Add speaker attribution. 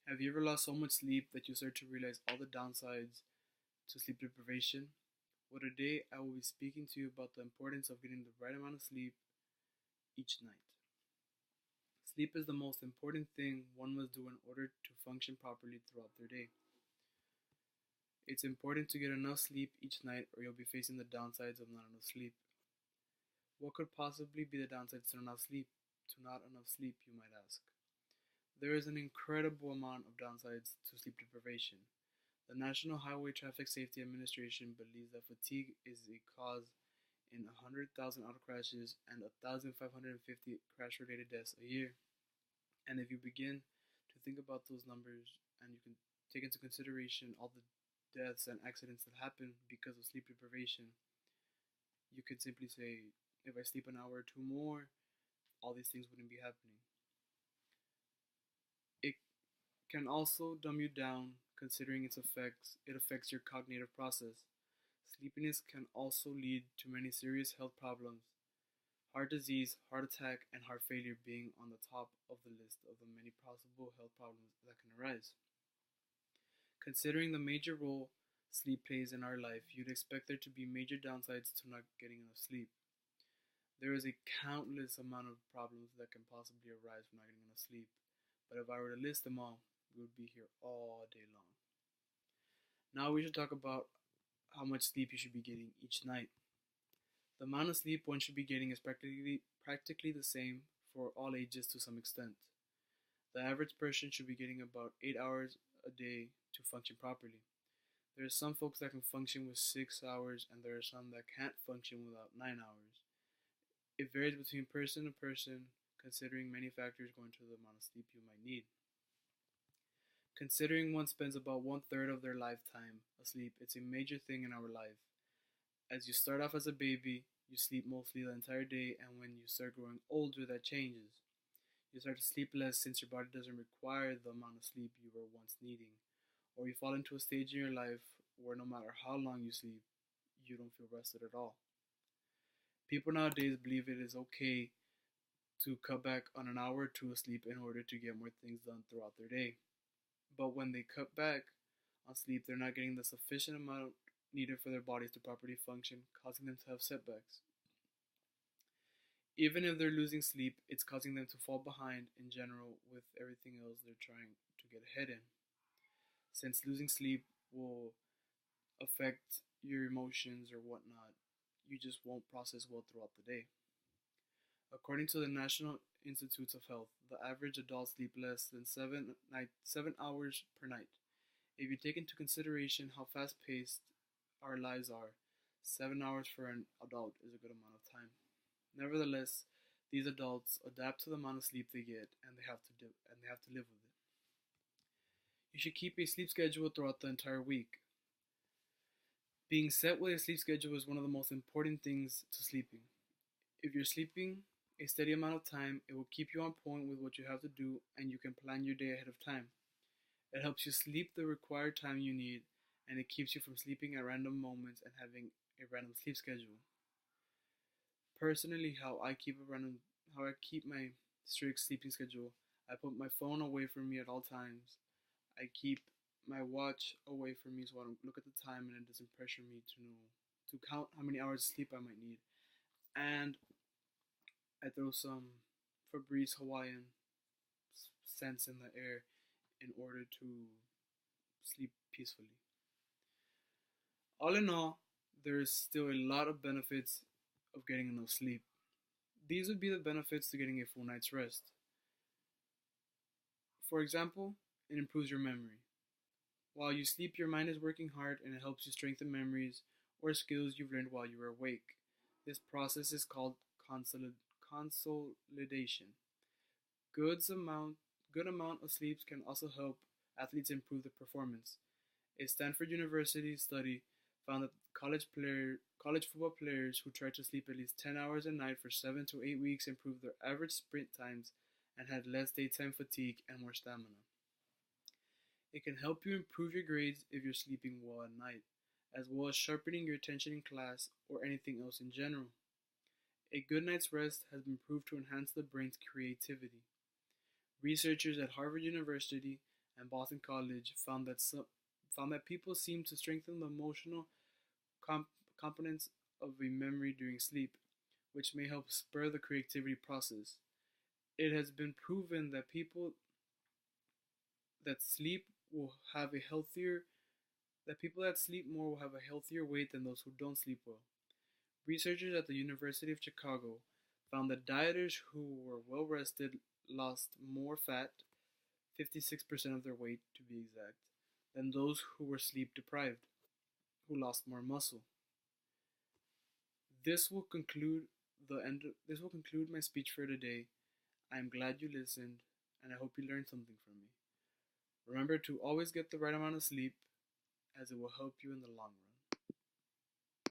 Speaker 1: Have you ever lost so much sleep that you start to realize all the downsides to sleep deprivation? Well, today I will be speaking to you about the importance of getting the right amount of sleep each night. Sleep is the most important thing one must do in order to function properly throughout their day. It's important to get enough sleep each night or you'll be facing the downsides of not enough sleep. What could possibly be the downsides to not enough sleep? You might ask. There is an incredible amount of downsides to sleep deprivation. The National Highway Traffic Safety Administration believes that fatigue is a cause in 100,000 auto crashes and 1,550 crash related deaths a year. And if you begin to think about those numbers and you can take into consideration all the deaths and accidents that happen because of sleep deprivation, you could simply say, if I sleep an hour or two more, all these things wouldn't be happening. It can also dumb you down considering it affects your cognitive process. Sleepiness can also lead to many serious health problems, heart disease, heart attack, and heart failure being on the top of the list of the many possible health problems that can arise. Considering the major role sleep plays in our life, you'd expect there to be major downsides to not getting enough sleep. There is a countless amount of problems that can possibly arise from not getting enough sleep, but if I were to list them all, we would be here all day long. Now we should talk about how much sleep you should be getting each night. The amount of sleep one should be getting is practically the same for all ages to some extent. The average person should be getting about 8 hours a day to function properly. There are some folks that can function with 6 hours, and there are some that can't function without 9 hours. It varies between person to person, considering many factors go into the amount of sleep you might need. Considering one spends about 1/3 of their lifetime asleep, it's a major thing in our life. As you start off as a baby, you sleep mostly the entire day, and when you start growing older, that changes. You start to sleep less since your body doesn't require the amount of sleep you were once needing, or you fall into a stage in your life where no matter how long you sleep, you don't feel rested at all. People nowadays believe it is okay to cut back on an hour or two of sleep in order to get more things done throughout their day. But when they cut back on sleep, they're not getting the sufficient amount needed for their bodies to properly function, causing them to have setbacks. Even if they're losing sleep, it's causing them to fall behind in general with everything else they're trying to get ahead in. Since losing sleep will affect your emotions or whatnot, you just won't process well throughout the day. According to the National Institutes of Health, the average adult sleep less than 7 hours per night. If you take into consideration how fast paced our lives are, 7 hours for an adult is a good amount of time. Nevertheless, these adults adapt to the amount of sleep they get, and they have to live with it. You should keep a sleep schedule throughout the entire week. Being set with a sleep schedule is one of the most important things to sleeping. If you're sleeping a steady amount of time, it will keep you on point with what you have to do, and you can plan your day ahead of time. It helps you sleep the required time you need, and it keeps you from sleeping at random moments and having a random sleep schedule. Personally, how I keep my strict sleeping schedule, I put my phone away from me at all times. I keep my watch away from me so I don't look at the time and it doesn't pressure me to count how many hours of sleep I might need. And I throw some Febreze Hawaiian scents in the air in order to sleep peacefully. All in all, there is still a lot of benefits of getting enough sleep. These would be the benefits to getting a full night's rest. For example, it improves your memory. While you sleep, your mind is working hard and it helps you strengthen memories or skills you've learned while you were awake. This process is called consolidation. Good amount, good amount of sleep can also help athletes improve their performance. A Stanford University study found that college football players who tried to sleep at least 10 hours a night for 7 to 8 weeks improved their average sprint times and had less daytime fatigue and more stamina. It can help you improve your grades if you're sleeping well at night, as well as sharpening your attention in class or anything else in general. A good night's rest has been proved to enhance the brain's creativity. Researchers at Harvard University and Boston College found that people seem to strengthen the emotional comp- components of a memory during sleep, which may help spur the creativity process. It has been proven that people that sleep will have a healthier that people that sleep more will have a healthier weight than those who don't sleep well. Researchers at the University of Chicago found that dieters who were well rested lost more fat, 56% of their weight to be exact, than those who were sleep deprived, who lost more muscle. This will conclude this will conclude my speech for today. I am glad you listened, and I hope you learned something from me. Remember to always get the right amount of sleep, as it will help you in the long run.